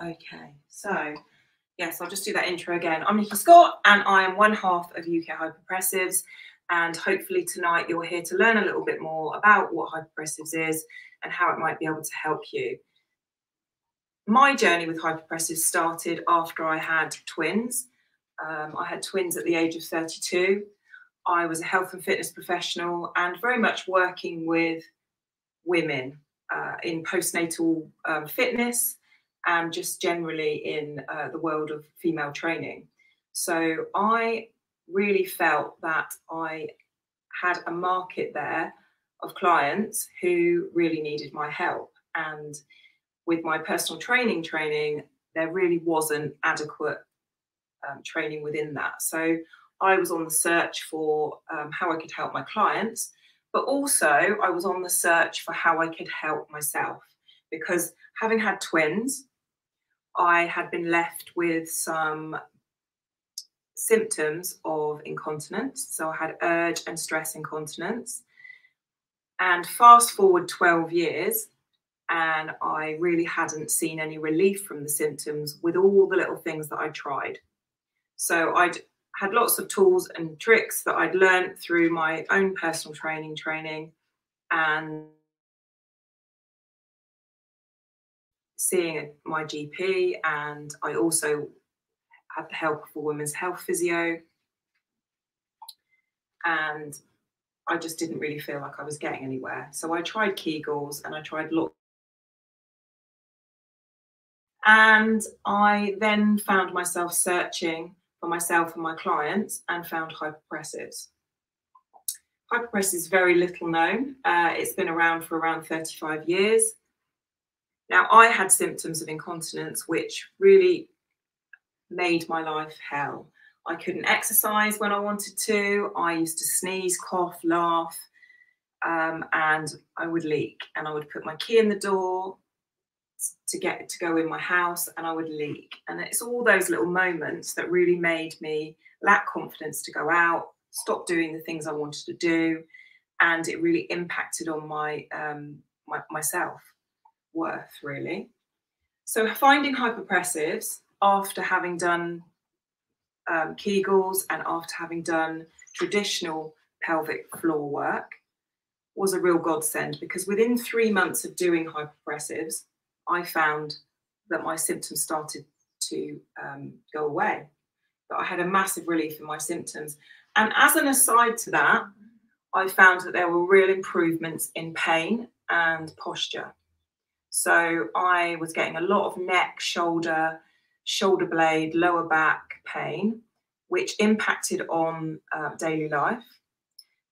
Okay, so yes, I'll just do that intro again. I'm Nikki Scott and I am one half of UK Hypopressives, and hopefully tonight you're here to learn a little bit more about what Hypopressives is and how it might be able to help you. My journey with Hypopressives started after I had twins. I had twins at the age of 32. I was a health and fitness professional and very much working with women in postnatal fitness and just generally in the world of female training. So I really felt that I had a market there of clients who really needed my help. And with my personal training, there really wasn't adequate training within that. So I was on the search for how I could help my clients, but also I was on the search for how I could help myself, because having had twins, I had been left with some symptoms of incontinence. So I had urge and stress incontinence. And fast forward 12 years, and I really hadn't seen any relief from the symptoms with all the little things that I tried. So I'd had lots of tools and tricks that I'd learned through my own personal training and seeing my GP, and I also had the help of a women's health physio, and I just didn't really feel like I was getting anywhere. So I tried Kegels and I tried lots. And I then found myself searching for myself and my clients and found Hypopressives. Hypopressives is very little known. It's been around for around 35 years. Now, I had symptoms of incontinence, which really made my life hell. I couldn't exercise when I wanted to. I used to sneeze, cough, laugh, and I would leak. And I would put my key in the door to get to go in my house, and I would leak. And it's all those little moments that really made me lack confidence to go out, stop doing the things I wanted to do, and it really impacted on my my self-worth, really. So finding Hypopressives after having done Kegels and after having done traditional pelvic floor work was a real godsend, because within 3 months of doing Hypopressives, I found that my symptoms started to go away, that I had a massive relief in my symptoms. And as an aside to that, I found that there were real improvements in pain and posture. So I was getting a lot of neck, shoulder blade, lower back pain, which impacted on daily life.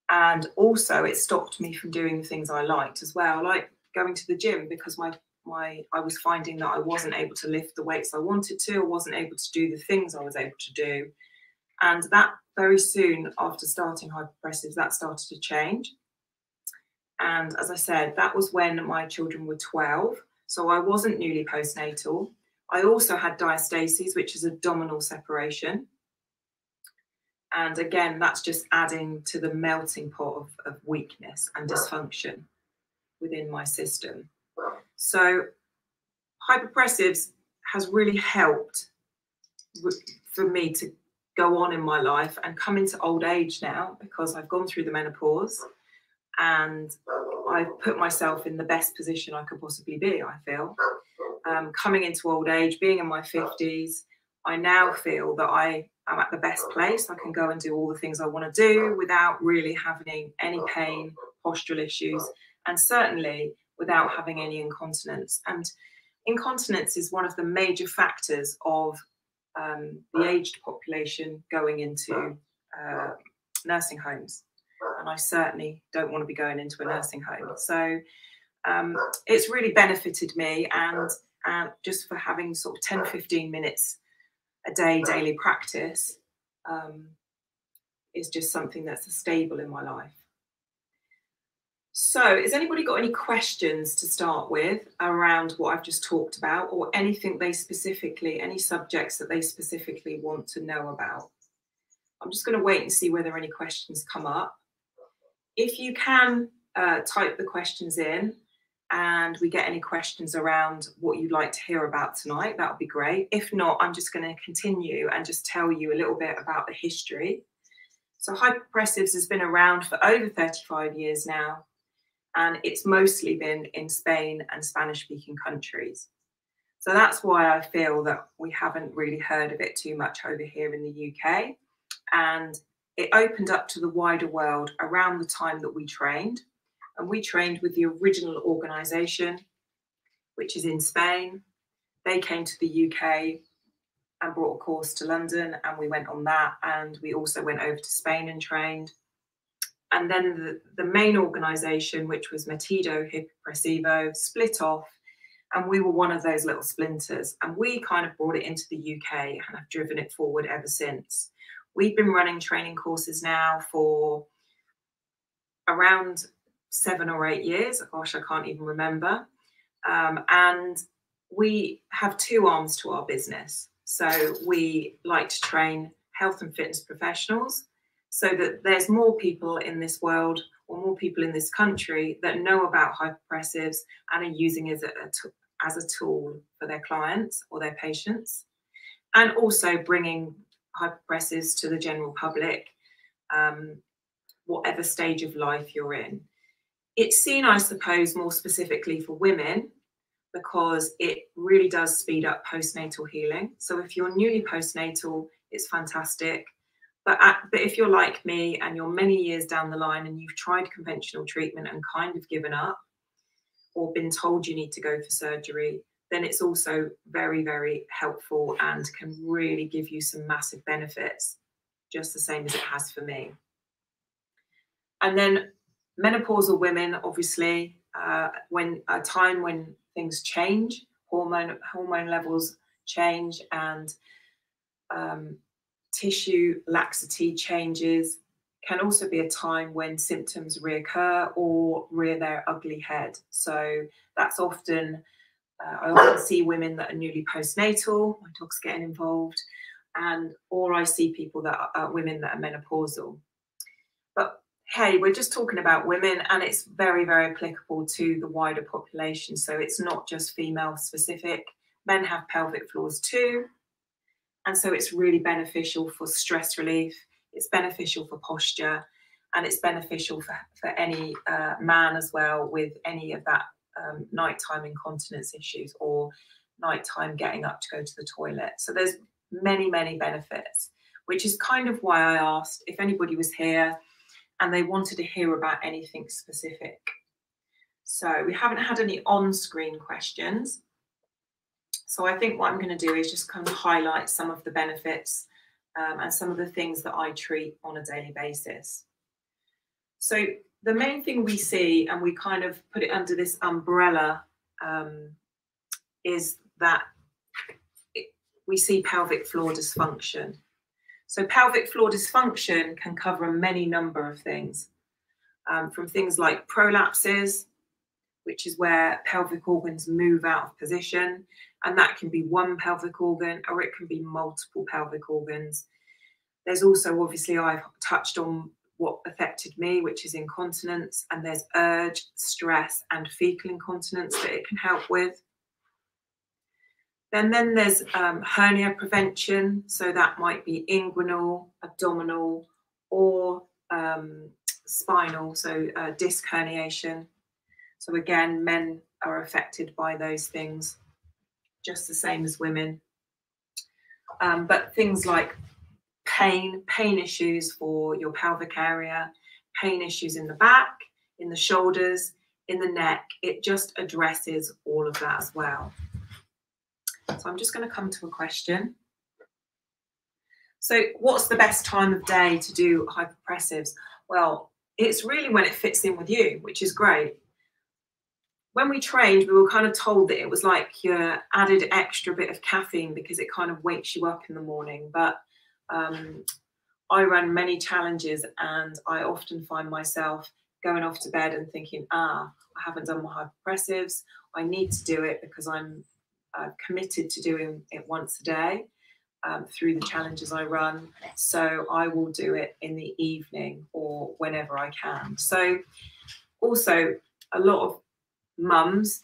And also it stopped me from doing the things I liked as well, like going to the gym, because I was finding that I wasn't able to lift the weights I wanted to, or wasn't able to do the things I was able to do. And that very soon after starting Hypopressives, that started to change. And as I said, that was when my children were 12. So I wasn't newly postnatal. I also had diastasis, which is abdominal separation. And again, that's just adding to the melting pot of weakness and dysfunction within my system. So Hypopressives has really helped for me to go on in my life and come into old age now, because I've gone through the menopause and I've put myself in the best position I could possibly be, I feel. Coming into old age, being in my 50s, I now feel that I am at the best place. I can go and do all the things I want to do without really having any pain, postural issues, and certainly without having any incontinence. And incontinence is one of the major factors of the aged population going into nursing homes. And I certainly don't want to be going into a nursing home. So it's really benefited me, and just for having sort of 10, 15 minutes a day, daily practice is just something that's stable in my life. So has anybody got any questions to start with around what I've just talked about, or anything they specifically, any subjects that they specifically want to know about? I'm just going to wait and see whether any questions come up. If you can type the questions in, and we get any questions around what you'd like to hear about tonight, that would be great. If not, I'm just going to continue and just tell you a little bit about the history. So Hypopressives has been around for over 35 years now, and it's mostly been in Spain and Spanish-speaking countries. So that's why I feel that we haven't really heard of it too much over here in the UK. And it opened up to the wider world around the time that we trained. And we trained with the original organisation, which is in Spain. They came to the UK and brought a course to London, and we went on that. And we also went over to Spain and trained. And then the main organisation, which was Metido Hypopressivo, split off. And we were one of those little splinters. And we kind of brought it into the UK and have driven it forward ever since. We've been running training courses now for around 7 or 8 years. Gosh, I can't even remember. And we have 2 arms to our business. So we like to train health and fitness professionals so that there's more people in this world or more people in this country that know about hypopressives and are using it as a tool for their clients or their patients, and also bringing hypopressives to the general public, whatever stage of life you're in. It's seen, I suppose, more specifically for women because it really does speed up postnatal healing. So if you're newly postnatal, it's fantastic. But if you're like me and you're many years down the line and you've tried conventional treatment and kind of given up or been told you need to go for surgery, then it's also very, very helpful and can really give you some massive benefits, just the same as it has for me. And then menopausal women, obviously, when a time when things change, hormone levels change, and tissue laxity changes, can also be a time when symptoms reoccur or rear their ugly head. So that's often, I often see women that are newly postnatal, my dog's getting involved, or I see people that are women that are menopausal. But hey, we're just talking about women, and it's very, very applicable to the wider population. So it's not just female specific. Men have pelvic floors too. And so it's really beneficial for stress relief. It's beneficial for posture, and it's beneficial for any man as well with any of that nighttime incontinence issues or nighttime getting up to go to the toilet. So there's many, many benefits, which is kind of why I asked if anybody was here and they wanted to hear about anything specific. So we haven't had any on-screen questions. So I think what I'm going to do is just kind of highlight some of the benefits and some of the things that I treat on a daily basis. So the main thing we see, and we kind of put it under this umbrella, is that we see pelvic floor dysfunction. So pelvic floor dysfunction can cover many number of things, from things like prolapses, which is where pelvic organs move out of position. And that can be one pelvic organ or it can be multiple pelvic organs. There's also, obviously, I've touched on what affected me, which is incontinence. And there's urge, stress, and fecal incontinence that it can help with. And then there's hernia prevention. So that might be inguinal, abdominal, or spinal, so disc herniation. So again, men are affected by those things, just the same as women. But things like pain issues for your pelvic area, pain issues in the back, in the shoulders, in the neck, it just addresses all of that as well. So I'm just going to come to a question. So what's the best time of day to do hypopressives? Well, it's really when it fits in with you, which is great. When we trained, we were kind of told that it was like your added extra bit of caffeine because it kind of wakes you up in the morning. But I run many challenges and I often find myself going off to bed and thinking, I haven't done my hypopressives. I need to do it because I'm committed to doing it once a day through the challenges I run. So I will do it in the evening or whenever I can. So also a lot of mums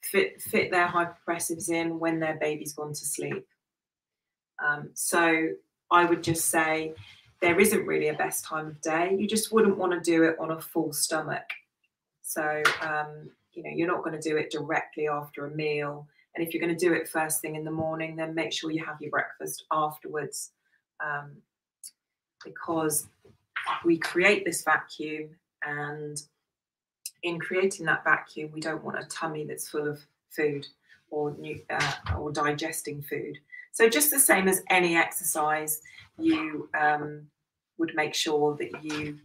fit their hypopressives in when their baby's gone to sleep. So I would just say there isn't really a best time of day. You just wouldn't want to do it on a full stomach. So, you know, you're not going to do it directly after a meal. And if you're going to do it first thing in the morning, then make sure you have your breakfast afterwards, because we create this vacuum, and in creating that vacuum, we don't want a tummy that's full of food or digesting food. So just the same as any exercise, you would make sure that you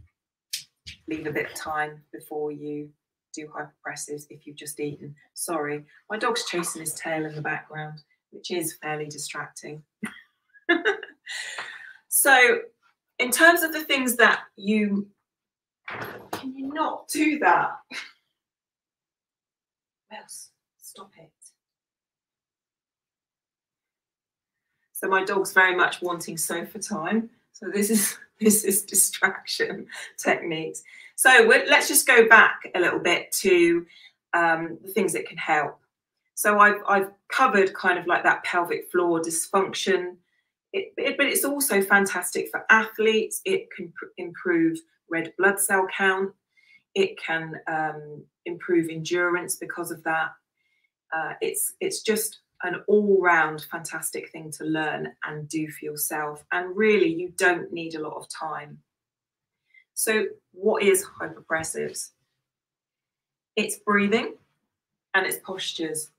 leave a bit of time before you do hypopressives if you've just eaten. Sorry, my dog's chasing his tail in the background, which is fairly distracting. So in terms of the things that you... Can you not do that? Mouse, stop it. So my dog's very much wanting sofa time. So this is distraction techniques. So let's just go back a little bit to the things that can help. So I've covered kind of like that pelvic floor dysfunction, but it's also fantastic for athletes. It can improve red blood cell count. It can improve endurance because of that. It's just an all-round fantastic thing to learn and do for yourself. And really, you don't need a lot of time. So what is hypopressives? It's breathing and it's postures.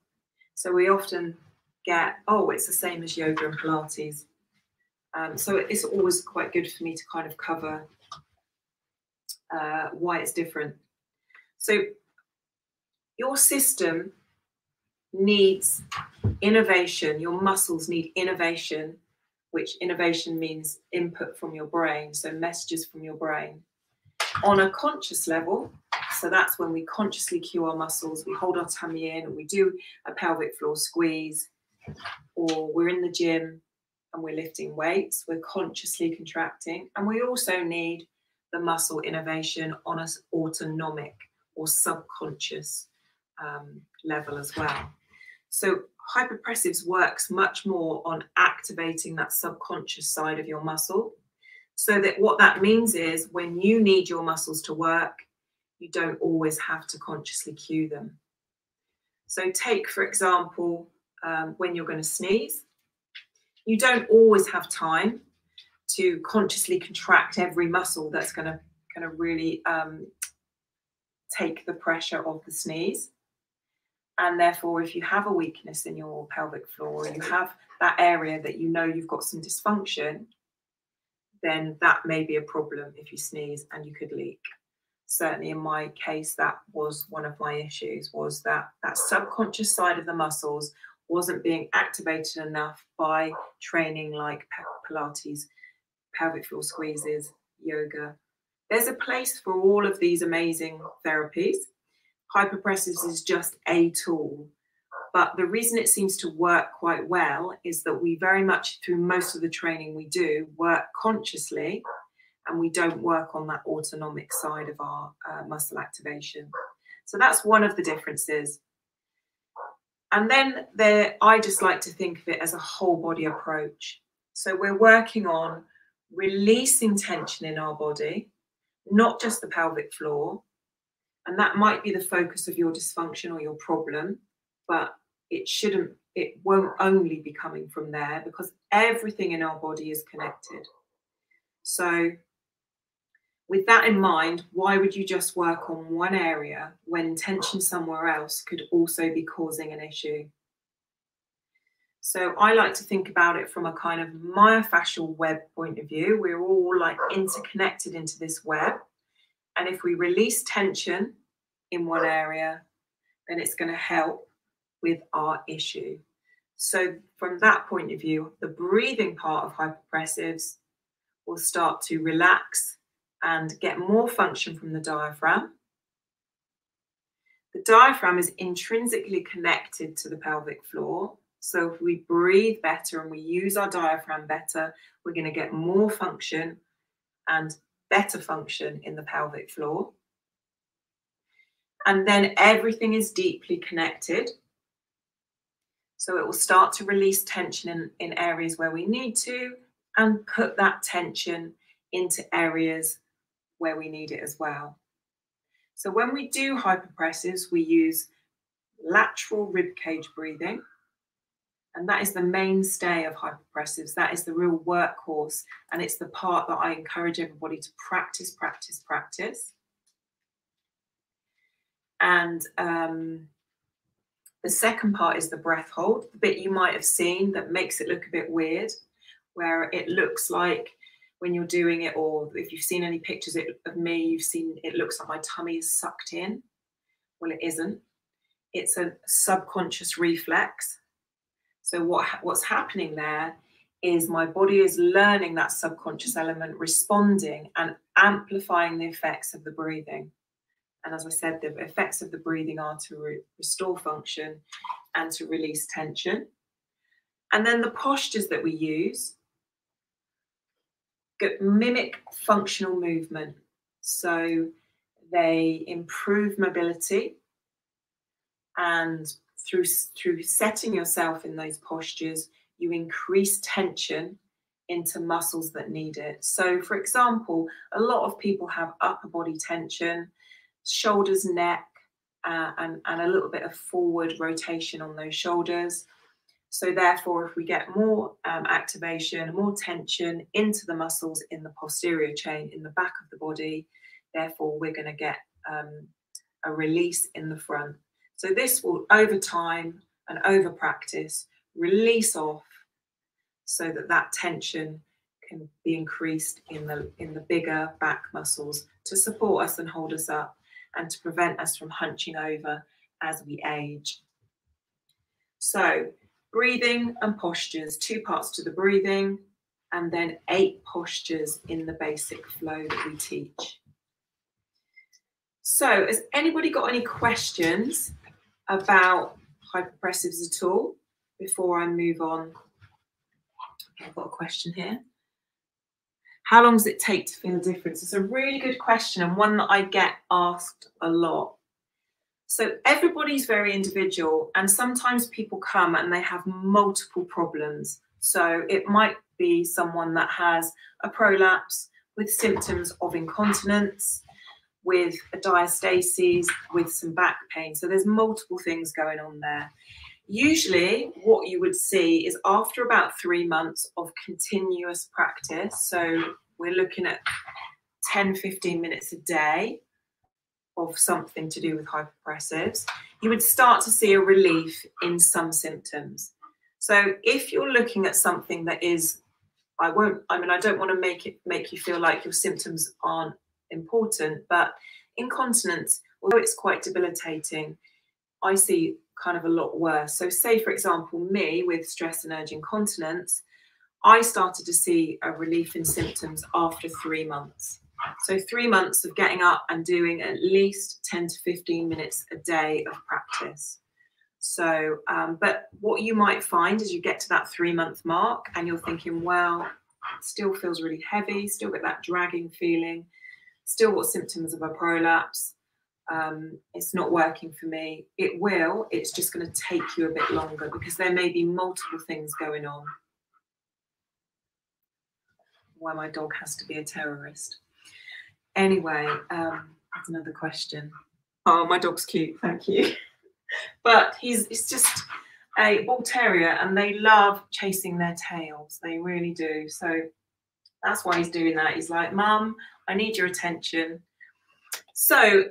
So we often get, oh, it's the same as yoga and Pilates. So it's always quite good for me to kind of cover why it's different. So your system needs innovation. Your muscles need innovation, which innovation means input from your brain, so messages from your brain on a conscious level. So that's when we consciously cue our muscles, we hold our tummy in, and we do a pelvic floor squeeze, or we're in the gym and we're lifting weights, we're consciously contracting. And we also need the muscle innovation on an autonomic or subconscious level as well. So hypopressives works much more on activating that subconscious side of your muscle, so that what that means is when you need your muscles to work, you don't always have to consciously cue them. So take, for example, when you're going to sneeze, you don't always have time to consciously contract every muscle that's going to really take the pressure off the sneeze. And therefore, if you have a weakness in your pelvic floor, or you have that area that you know you've got some dysfunction, then that may be a problem if you sneeze and you could leak. Certainly in my case, that was one of my issues, was that subconscious side of the muscles wasn't being activated enough by training like Pilates, pelvic floor squeezes, yoga. There's a place for all of these amazing therapies. Hypopressives is just a tool, but the reason it seems to work quite well is that we very much, through most of the training we do, work consciously, and we don't work on that autonomic side of our muscle activation. So that's one of the differences. And then I just like to think of it as a whole body approach. So we're working on releasing tension in our body, not just the pelvic floor. And that might be the focus of your dysfunction or your problem, but it won't only be coming from there, because everything in our body is connected. So with that in mind, why would you just work on one area when tension somewhere else could also be causing an issue? So I like to think about it from a kind of myofascial web point of view. We're all like interconnected into this web. And if we release tension in one area, then it's going to help with our issue. So from that point of view, the breathing part of hypopressives will start to relax and get more function from the diaphragm. The diaphragm is intrinsically connected to the pelvic floor. So if we breathe better and we use our diaphragm better, we're going to get more function and better function in the pelvic floor. And then everything is deeply connected. So it will start to release tension in areas where we need to, and put that tension into areas where we need it as well. So when we do hypopressives, we use lateral ribcage breathing. And that is the mainstay of hypopressives. That is the real workhorse. And it's the part that I encourage everybody to practice, practice, practice. And the second part is the breath hold, the bit you might have seen that makes it look a bit weird, where it looks like when you're doing it, or if you've seen any pictures of me, you've seen it looks like my tummy is sucked in. Well, it isn't. It's a subconscious reflex. So what's happening there is my body is learning that subconscious element, responding and amplifying the effects of the breathing. And as I said, the effects of the breathing are to restore function and to release tension. And then the postures that we use mimic functional movement. So they improve mobility, and through setting yourself in those postures, you increase tension into muscles that need it. So for example, a lot of people have upper body tension, shoulders, neck, and a little bit of forward rotation on those shoulders. So therefore, if we get more activation, more tension into the muscles in the posterior chain, in the back of the body, therefore we're going to get a release in the front. So this will, over time and over practice, release off so that that tension can be increased in the bigger back muscles to support us and hold us up, and to prevent us from hunching over as we age. So breathing and postures, 2 parts to the breathing, and then 8 postures in the basic flow that we teach. So has anybody got any questions about hypopressives at all before I move on? I've got a question here. How long does it take to feel a difference? It's a really good question, and one that I get asked a lot. So everybody's very individual, and sometimes people come and they have multiple problems. So it might be someone that has a prolapse with symptoms of incontinence, with a diastasis, with some back pain. So there's multiple things going on there. Usually what you would see is after about 3 months of continuous practice, so we're looking at 10-15 minutes a day of something to do with hypopressives, you would start to see a relief in some symptoms. So if you're looking at something that is, I don't want to make you feel like your symptoms aren't important, but incontinence, although it's quite debilitating, I see kind of a lot worse. So say, for example, me with stress and urge incontinence, I started to see a relief in symptoms after 3 months. So 3 months of getting up and doing at least 10 to 15 minutes a day of practice. So, but what you might find is you get to that 3-month mark and you're thinking, well, it still feels really heavy, still get that dragging feeling, still got symptoms of a prolapse. It's not working for me. It will, it's just going to take you a bit longer because there may be multiple things going on. Why my dog has to be a terrorist. Anyway, that's another question. Oh, my dog's cute, thank you. But it's just a bull terrier and they love chasing their tails. They really do. So that's why he's doing that. He's like, Mum, I need your attention. So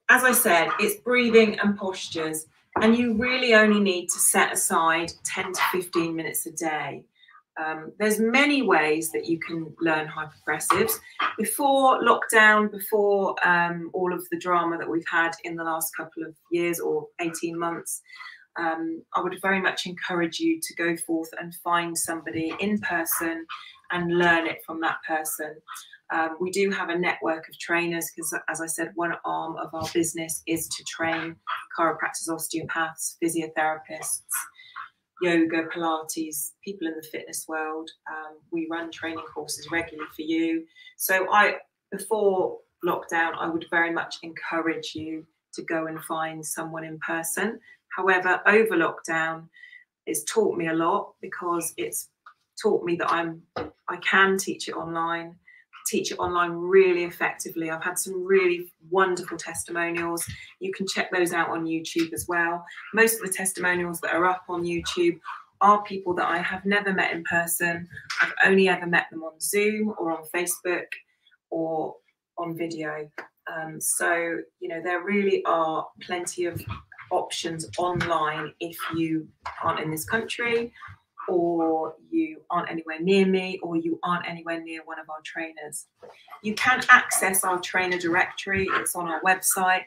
as I said, it's breathing and postures, and you really only need to set aside 10 to 15 minutes a day. There's many ways that you can learn hypopressives. Before lockdown, before all of the drama that we've had in the last couple of years or 18 months, I would very much encourage you to go forth and find somebody in person and learn it from that person. We do have a network of trainers because, as I said, one arm of our business is to train chiropractors, osteopaths, physiotherapists, yoga, Pilates, people in the fitness world. We run training courses regularly for you. So before lockdown, I would very much encourage you to go and find someone in person. However, over lockdown, it's taught me a lot, because it's taught me that I can teach it online really effectively. I've had some really wonderful testimonials. You can check those out on YouTube as well. Most of the testimonials that are up on YouTube are people that I have never met in person. I've only ever met them on Zoom or on Facebook or on video. So, you know, there really are plenty of options online if you aren't in this country, or you aren't anywhere near me, or you aren't anywhere near one of our trainers. You can access our trainer directory. It's on our website.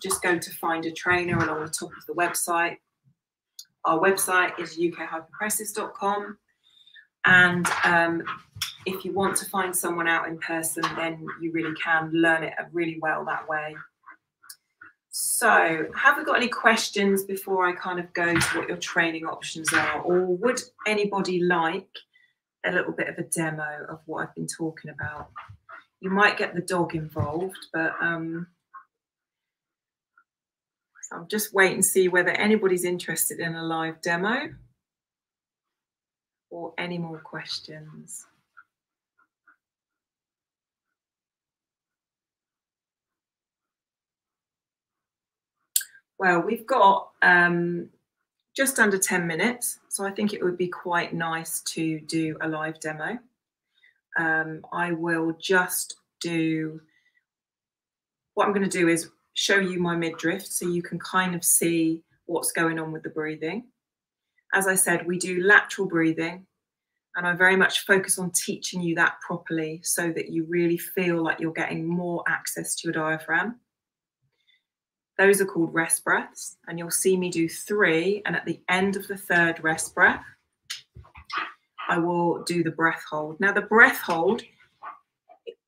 Just go to find a trainer along the top of the website. Our website is ukhypopressives.com. And if you want to find someone out in person, then you really can learn it really well that way. So, have we got any questions before I kind of go to what your training options are? Or would anybody like a little bit of a demo of what I've been talking about? You might get the dog involved, but so I'll just wait and see whether anybody's interested in a live demo or any more questions. Well, we've got just under 10 minutes, so I think it would be quite nice to do a live demo. I will just do, what I'm going to do is show you my midriff so you can kind of see what's going on with the breathing. As I said, we do lateral breathing, and I very much focus on teaching you that properly so that you really feel like you're getting more access to your diaphragm. Those are called rest breaths, and you'll see me do 3, and at the end of the 3rd rest breath, I will do the breath hold. Now, the breath hold,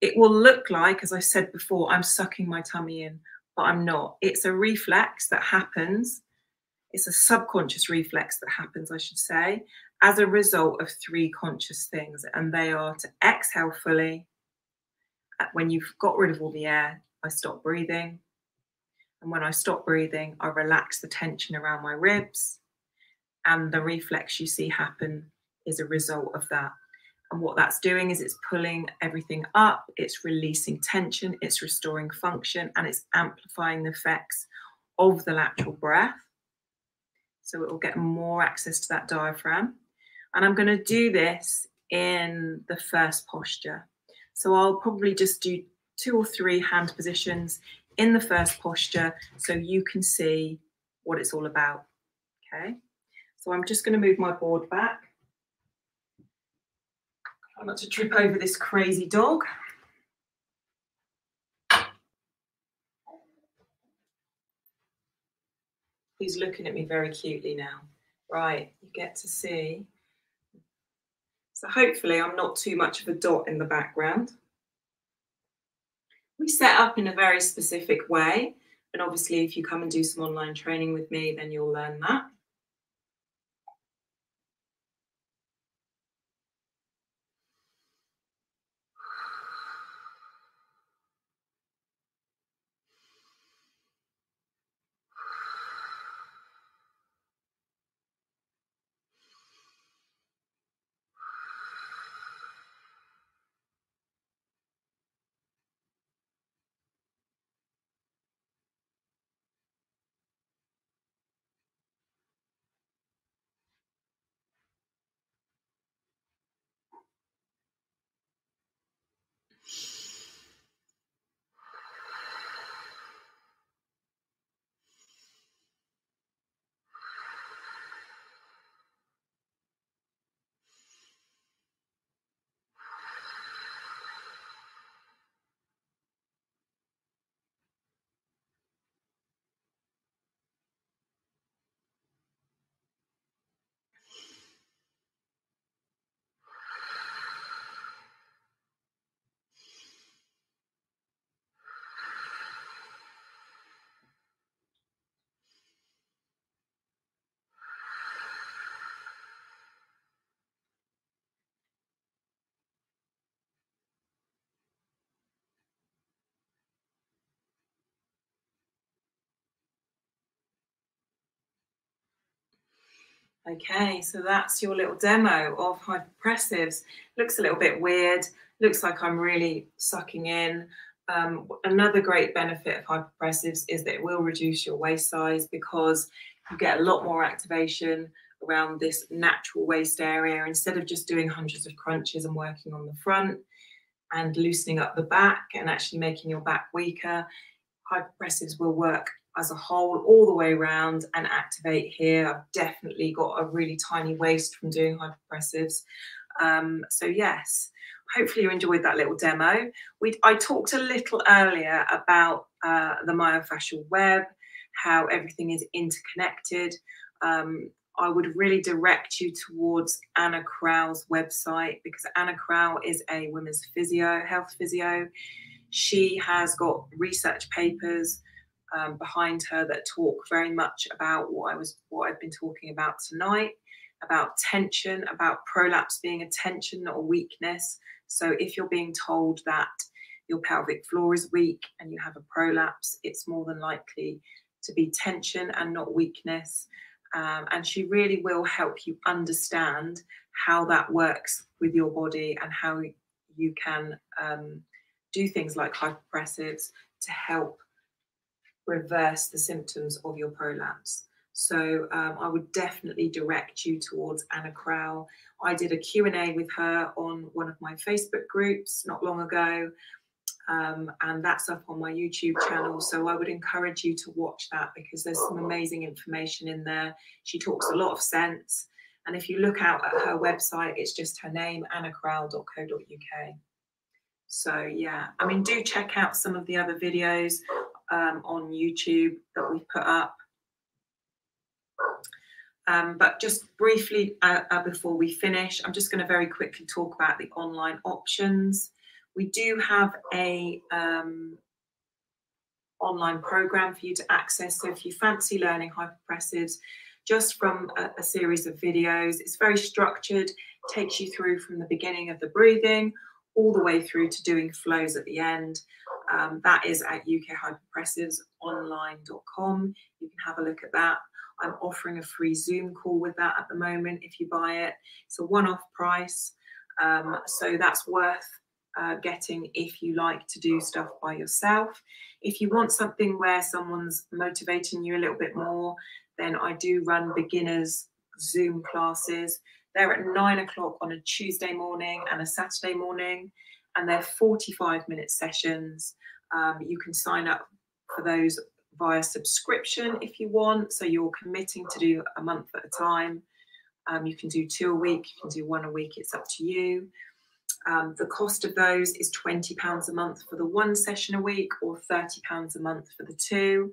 it will look like, as I said before, I'm sucking my tummy in, but I'm not. It's a reflex that happens. It's a subconscious reflex that happens, I should say, as a result of 3 conscious things, and they are to exhale fully. When you've got rid of all the air, I stop breathing. And when I stop breathing, I relax the tension around my ribs. And the reflex you see happen is a result of that. And what that's doing is it's pulling everything up, it's releasing tension, it's restoring function, and it's amplifying the effects of the lateral breath. So it will get more access to that diaphragm. And I'm going to do this in the first posture. So I'll probably just do 2 or 3 hand positions in the first posture so you can see what it's all about. Okay, so I'm just going to move my board back. Try not to trip over this crazy dog. He's looking at me very cutely now. Right, you get to see. So hopefully I'm not too much of a dot in the background. We set up in a very specific way, and obviously if you come and do some online training with me, then you'll learn that. Okay, so that's your little demo of hypopressives. Looks a little bit weird. Looks like I'm really sucking in. Another great benefit of hypopressives is that it will reduce your waist size because you get a lot more activation around this natural waist area. Instead of just doing hundreds of crunches and working on the front and loosening up the back and actually making your back weaker, hypopressives will work as a whole all the way around and activate here. I've definitely got a really tiny waist from doing hypopressives. So yes, hopefully you enjoyed that little demo. I talked a little earlier about the myofascial web, how everything is interconnected. I would really direct you towards Anna Crowell's website, because Anna Crowell is a women's health physio. She has got research papers behind her that talk very much about what I've been talking about tonight, about tension, about prolapse being a tension, not a weakness. So if you're being told that your pelvic floor is weak and you have a prolapse, it's more than likely to be tension and not weakness. And she really will help you understand how that works with your body and how you can do things like hypopressives to help reverse the symptoms of your prolapse. So I would definitely direct you towards Anna Crowell. I did a Q&A with her on one of my Facebook groups not long ago, and that's up on my YouTube channel. So I would encourage you to watch that because there's some amazing information in there. She talks a lot of sense. And if you look out at her website, it's just her name, annacrowell.co.uk. So yeah, I mean, do check out some of the other videos on YouTube that we've put up. But just briefly before we finish, I'm just going to very quickly talk about the online options. We do have a online program for you to access. So if you fancy learning hypopressives just from a series of videos, it's very structured, takes you through from the beginning of the breathing all the way through to doing flows at the end. That is at ukhypopressivesonline.com. You can have a look at that. I'm offering a free Zoom call with that at the moment if you buy it. It's a one-off price, so that's worth getting if you like to do stuff by yourself. If you want something where someone's motivating you a little bit more, then I do run beginners Zoom classes. They're at 9 o'clock on a Tuesday morning and a Saturday morning, and they're 45-minute sessions. You can sign up for those via subscription if you want, so you're committing to do a month at a time. You can do 2 a week, you can do 1 a week, it's up to you. The cost of those is £20 a month for the 1 session a week or £30 a month for the 2.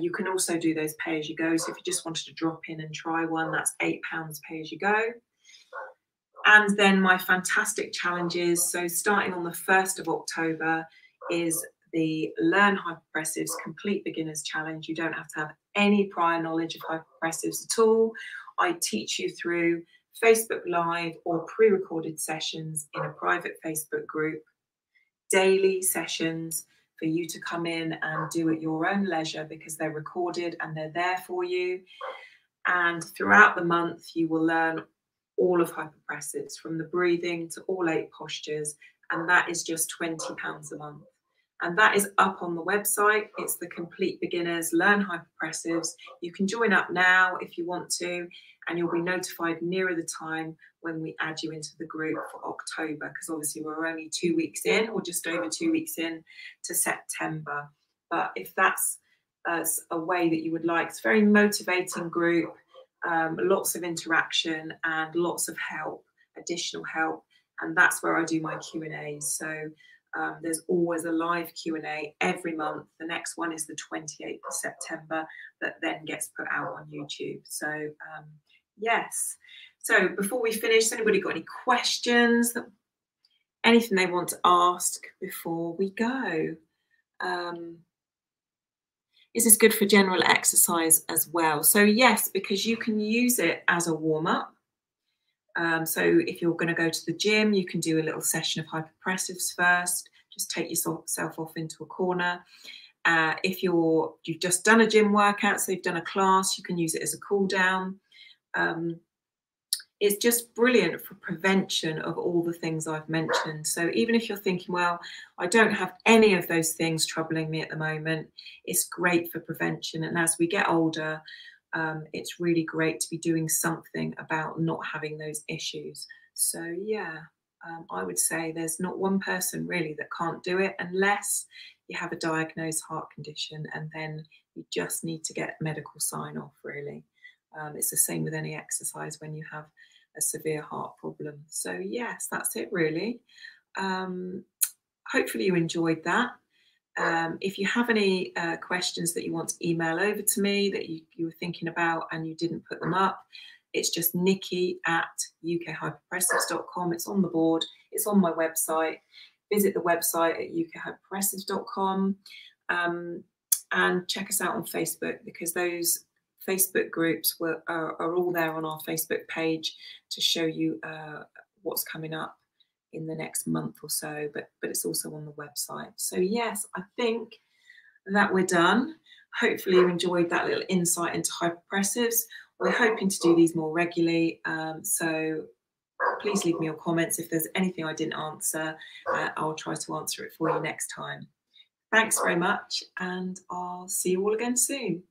You can also do those pay as you go. So if you just wanted to drop in and try one, that's £8 pay as you go. And then my fantastic challenges. So starting on the 1st of October is the Learn Hypopressives Complete Beginners Challenge. You don't have to have any prior knowledge of hypopressives at all. I teach you through Facebook Live or pre-recorded sessions in a private Facebook group, daily sessions for you to come in and do at your own leisure because they're recorded and they're there for you. And throughout the month, you will learn all of hypopressives, from the breathing to all 8 postures, and that is just £20 a month. And that is up on the website. It's the Complete Beginners Learn Hypopressives. You can join up now if you want to, and you'll be notified nearer the time when we add you into the group for October, because obviously we're only 2 weeks in, or just over 2 weeks in to September. But if that's a way that you would like, it's a very motivating group, lots of interaction and lots of help, additional help, and that's where I do my Q&As. So there's always a live Q&A every month. The next one is the 28th of September that then gets put out on YouTube. So yes. So before we finish, has anybody got any questions, anything they want to ask before we go? Is this good for general exercise as well? So yes, because you can use it as a warm-up. So if you're going to go to the gym, you can do a little session of hypopressives first. Just take yourself off into a corner. If you've just done a gym workout, so you've done a class, you can use it as a cool down. It's just brilliant for prevention of all the things I've mentioned. So even if you're thinking, well, I don't have any of those things troubling me at the moment, it's great for prevention. And as we get older, it's really great to be doing something about not having those issues. So yeah, I would say there's not one person really that can't do it unless you have a diagnosed heart condition, and then you just need to get medical sign off really. It's the same with any exercise when you have a severe heart problem. So yes, that's it really. Hopefully you enjoyed that. If you have any questions that you want to email over to me that you were thinking about and you didn't put them up, it's just nikki@ukhypopressives.com. It's on the board. It's on my website. Visit the website at ukhypopressives.com, and check us out on Facebook, because those Facebook groups are all there on our Facebook page to show you what's coming up in the next month or so, but it's also on the website. So yes, I think that we're done. Hopefully you enjoyed that little insight into hypopressives. We're hoping to do these more regularly, so please leave me your comments. If there's anything I didn't answer, I'll try to answer it for you next time. Thanks very much, and I'll see you all again soon.